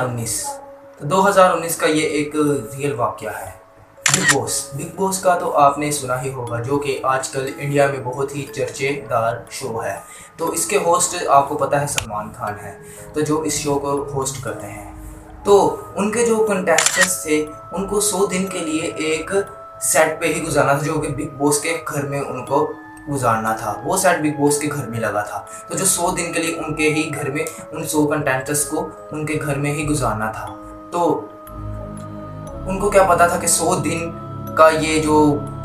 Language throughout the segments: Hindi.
2019। तो 2019 का ये एक रियल वाक़या है। बिग बॉस का तो आपने सुना ही होगा, जो कि आजकल इंडिया में बहुत ही चर्चेदार शो है। तो इसके होस्ट आपको पता है सलमान खान है, तो जो इस शो को होस्ट करते हैं। तो उनके जो कंटेस्टेंट्स थे उनको 100 दिन के लिए एक सेट पे ही गुजारना था, जो कि बिग बॉस के घर में उनको गुजारना था। वो सेट बिग बॉस के घर में लगा था, तो जो 100 दिन के लिए उनके ही घर में उन 100 कंटेस्टेंट्स को उनके घर में ही गुजारना था। तो उनको क्या पता था कि 100 दिन का ये जो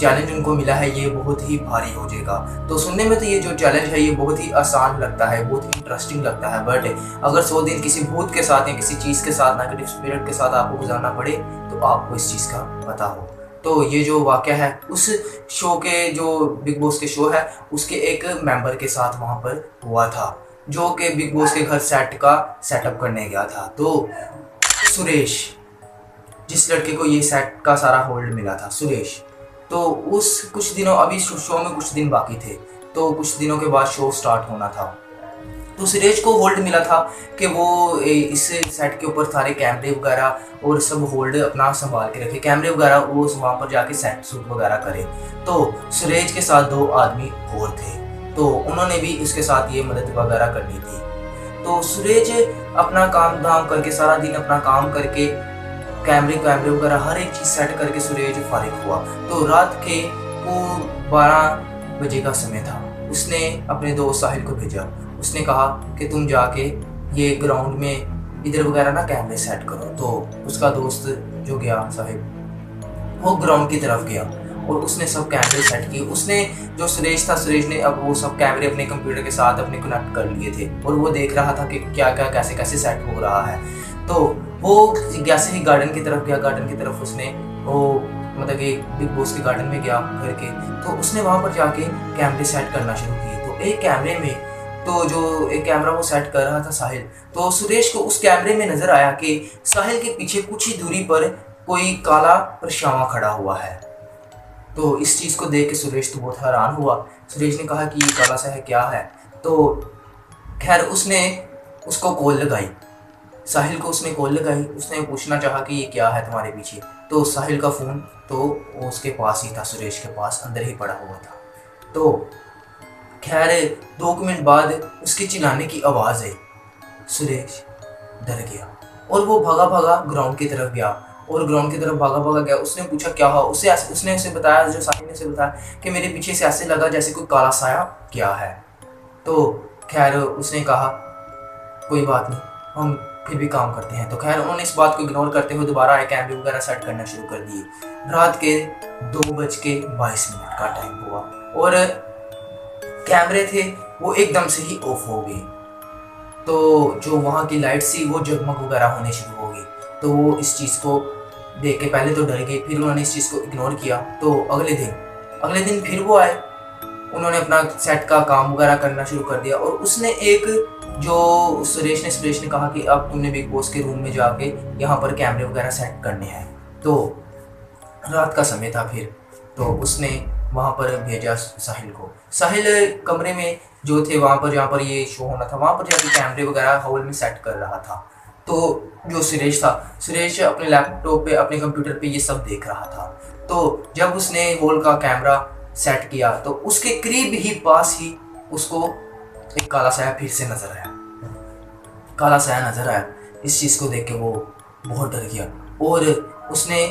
चैलेंज उनको मिला है ये बहुत ही भारी हो जाएगा। तो सुनने में तो ये जो चैलेंज है ये बहुत ही आसान लगता है, बहुत ही इंटरेस्टिंग लगता है, बट अगर 100 दिन किसी भूत के साथ या किसी चीज़ के साथ, नेगेटिव स्पिरिट के साथ आपको गुजारना पड़े तो आपको इस चीज़ का पता हो। तो ये जो वाक़या है उस शो के, जो बिग बॉस के शो है उसके एक मेंबर के साथ वहाँ पर हुआ था, जो कि बिग बॉस के घर सेटअप करने गया था। तो सुरेश, जिस लड़के को ये सेट का सारा होल्ड मिला था, सुरेश, तो उस कुछ दिनों, अभी शो में कुछ दिन बाकी थे, तो कुछ दिनों के बाद शो स्टार्ट होना था। तो सुरेश को होल्ड मिला था कि वो इस सेट के ऊपर सारे कैमरे वगैरह और सब होल्ड अपना संभाल के रखे, कैमरे वगैरह वो वहाँ पर जाके सेट शूट वगैरह करे। तो सुरेश के साथ 2 आदमी और थे, तो उन्होंने भी उसके साथ ये मदद वगैरह करनी थी। तो सुरेश अपना काम धाम करके, सारा दिन अपना काम करके, कैमरे वगैरह हर एक चीज़ सेट करके सुरेश फारिग हुआ। तो रात के वो 12 बजे का समय था। उसने अपने दोस्त साहिल को भेजा, उसने कहा कि तुम जाके ये ग्राउंड में इधर वगैरह ना कैमरे सेट करो। तो उसका दोस्त जो गया, साहिल, वो ग्राउंड की तरफ गया और उसने सब कैमरे सेट किए। उसने, जो सुरेश था, सुरेश ने अब वो सब कैमरे अपने कंप्यूटर के साथ अपने कनेक्ट कर लिए थे और वो देख रहा था कि क्या क्या कैसे कैसे सेट हो रहा है। तो वो जैसे ही गार्डन की तरफ गया, गार्डन की तरफ उसने वो मतलब कि बिग बॉस के गार्डन में गया घर के, तो उसने वहाँ पर जाके कैमरे सेट करना शुरू किए। तो एक कैमरे में, तो जो एक कैमरा वो सेट कर रहा था साहिल, तो सुरेश को उस कैमरे में नज़र आया कि साहिल के पीछे कुछ ही दूरी पर कोई काला परछावा खड़ा हुआ है। तो इस चीज़ को देख के सुरेश तो बहुत हैरान हुआ। सुरेश ने कहा कि ये काला सा है, क्या है? तो खैर उसने उसको कॉल लगाई, साहिल को उसने कॉल लगाई। उसने पूछना चाहा कि ये क्या है तुम्हारे पीछे। तो साहिल का फ़ोन तो वो उसके पास ही था, सुरेश के पास अंदर ही पड़ा हुआ था। तो खैर 2 मिनट बाद उसके चिल्लाने की आवाज़ आई। सुरेश डर गया और वो भागा भागा ग्राउंड की तरफ गया और ग्राउंड की तरफ भागा भागा गया। उसने पूछा क्या हुआ, उसने उसे बताया, जो साहिल ने उसे बताया कि मेरे पीछे से ऐसे लगा जैसे कोई काला साया क्या है। तो खैर उसने कहा कोई बात नहीं, हम फिर भी काम करते हैं। तो खैर उन्होंने इस बात को इग्नोर करते हुए दोबारा आए कैमरे वगैरह सेट करना शुरू कर दिए। रात के 2:22 का टाइम हुआ और कैमरे थे वो एकदम से ही ऑफ हो गए। तो जो वहाँ की लाइट थी वो जगमग वगैरह होने शुरू हो गई। तो वो इस चीज़ को देख के पहले तो डर गए, फिर उन्होंने इस चीज़ को इग्नोर किया। तो अगले दिन फिर वो आए, उन्होंने अपना सेट का काम वगैरह करना शुरू कर दिया। और उसने एक, जो सुरेश ने कहा कि अब तुमने बिग बॉस के रूम में जाके यहाँ पर कैमरे वगैरह सेट करने हैं। तो रात का समय था फिर, तो उसने वहाँ पर भेजा साहिल को। साहिल कमरे में जो थे वहाँ पर, जहाँ पर ये शो होना था, वहाँ पर जाके कैमरे वगैरह हॉल में सेट कर रहा था। तो जो सुरेश था, सुरेश अपने लैपटॉप पे, अपने कंप्यूटर पे ये सब देख रहा था। तो जब उसने हॉल का कैमरा सेट किया तो उसके करीब ही, पास ही उसको एक काला साया फिर से नजर आया। इस चीज़ को देख के वो बहुत डर गया और उसने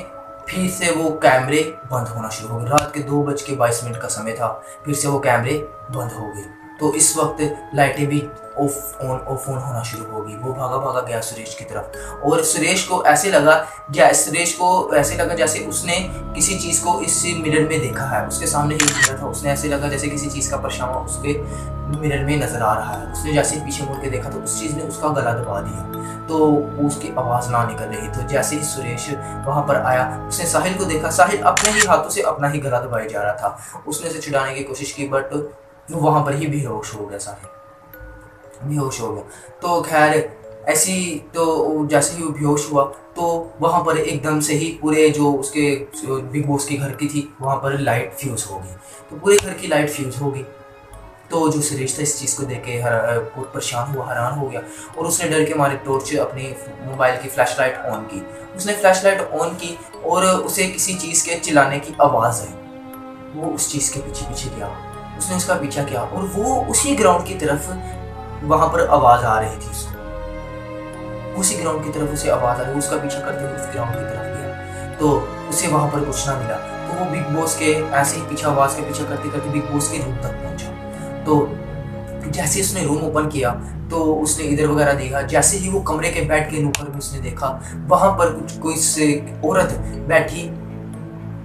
फिर से वो कैमरे बंद होना शुरू हो गए। रात के 2:22 का समय था, फिर से वो कैमरे बंद हो गए। तो इस वक्त लाइटें भी ऑफ ऑन होना शुरू हो गई। वो भागा भागा गया सुरेश की तरफ और सुरेश को ऐसे लगा जैसे उसने किसी चीज़ को इस मिरर में देखा है। उसके सामने ही मिरर था, उसने ऐसे लगा जैसे किसी चीज़ का परछावा उसके मिरर में नज़र आ रहा है। उसने जैसे पीछे मुड़ के देखा तो उस चीज़ ने उसका गला दबा दिया, तो उसकी आवाज़ ना निकल रही। तो जैसे ही सुरेश वहाँ पर आया, उसने साहिल को देखा। साहिल अपने ही हाथों से अपना ही गला दबाए जा रहा था। उसने उसे छुड़ाने की कोशिश की, बट वो वहाँ पर ही बेहोश हो गया। साहिल बेहोश हो गया। तो खैर ऐसी, तो जैसे ही वो बेहोश हुआ तो वहाँ पर एकदम से ही पूरे जो उसके बिग बॉस के घर की थी वहाँ पर लाइट फ्यूज़ हो गई। तो पूरे घर की लाइट फ्यूज़ हो गई। तो जो सुरेश था इस चीज़ को देख के बहुत परेशान हुआ, हैरान हो गया, और उसने डर के मारे टॉर्च अपनी मोबाइल की फ्लैश लाइट ऑन की। उसने फ्लैश लाइट ऑन की और उसे किसी चीज़ के चिल्लाने की आवाज़ आई। वो उस चीज़ के पीछे पीछे गया, उसने उसका पीछा किया, और वो उसी ग्राउंड की तरफ, वहाँ पर आवाज़ आ रही थी उसको, उसी ग्राउंड की तरफ उसे आवाज़ आ रही, उसका पीछा करते हुए उस ग्राउंड की तरफ गया, तो उसे वहाँ पर कुछ ना मिला। तो वो बिग बॉस के ऐसे ही पीछा, आवाज़ के पीछा करते करते बिग बॉस के रूम तक पहुँचा। तो जैसे ही उसने रूम ओपन किया तो उसने इधर वगैरह देखा। जैसे ही वो कमरे के बेड के ऊपर में उसने देखा, वहाँ पर कोई औरत बैठी,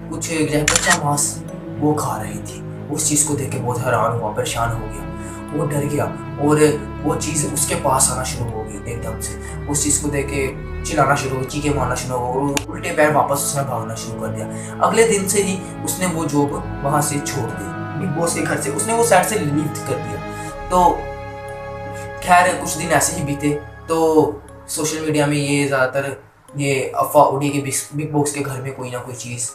कुछ कच्चा मांस वो खा रही थी। उस चीज़ को देख के बहुत हैरान हुआ, परेशान हो गया, वो डर गया, और वो चीज़ उसके पास आना शुरू हो गई एकदम से। उस चीज़ को देख के चिल्लाना शुरू हो, चीखें मारना शुरू हो, और उल्टे पैर वापस उसने भागना शुरू कर दिया। अगले दिन से ही उसने वो जॉब वहाँ से छोड़ दी, बिग बॉस के घर से उसने वो साइड से लीव कर दिया। तो खैर कुछ दिन ऐसे ही बीते, तो सोशल मीडिया में ये ज़्यादातर ये अफवाह उड़ी कि बिग बॉस के घर में कोई ना कोई चीज़,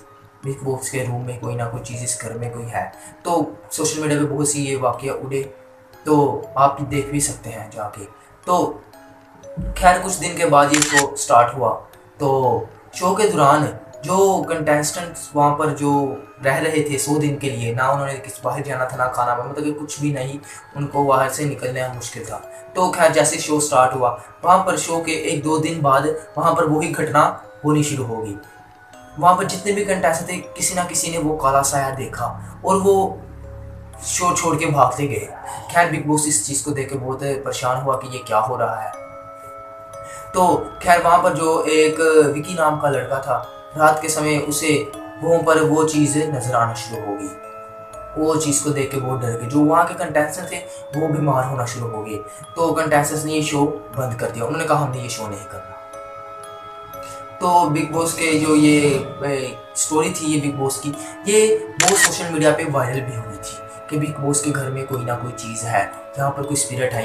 बिग बॉस के रूम में कोई ना कोई चीज़, इस घर में कोई है। तो सोशल मीडिया पे बहुत सी ये वाक़या उड़े, तो आप देख भी सकते हैं जाके। तो खैर कुछ दिन के बाद ये शो स्टार्ट हुआ। तो शो के दौरान जो कंटेस्टेंट्स वहाँ पर जो रह रहे थे 100 दिन के लिए, ना उन्होंने किस बाहर जाना था, ना खाना, मतलब कि कुछ भी नहीं, उनको बाहर से निकलना मुश्किल था। तो खैर जैसे शो स्टार्ट हुआ, वहाँ पर शो के 1-2 दिन बाद वहाँ पर वही घटना होनी शुरू होगी। वहाँ पर जितने भी कंटेस्टेंट थे, किसी ना किसी ने वो काला साया देखा और वो शो छोड़ के भागते गए। खैर बिग बॉस इस चीज़ को देख के बहुत परेशान हुआ कि ये क्या हो रहा है। तो खैर वहाँ पर जो एक विकी नाम का लड़का था, रात के समय उसे वहाँ पर वो चीज़ नज़र आना शुरू हो गई। वो चीज़ को देख के बहुत डर गए। जो वहाँ के कंटेस्टेंट थे वो बीमार होना शुरू हो गए। तो कंटेस्टेंट्स ने ये शो बंद कर दिया, उन्होंने कहा हमने ये शो नहीं करना। तो बिग बॉस के जो ये स्टोरी थी ये बिग बॉस की, ये बहुत सोशल मीडिया पे वायरल भी हुई थी कि बिग बॉस के घर में कोई ना कोई चीज़ है, यहाँ पर कोई स्पिरिट है।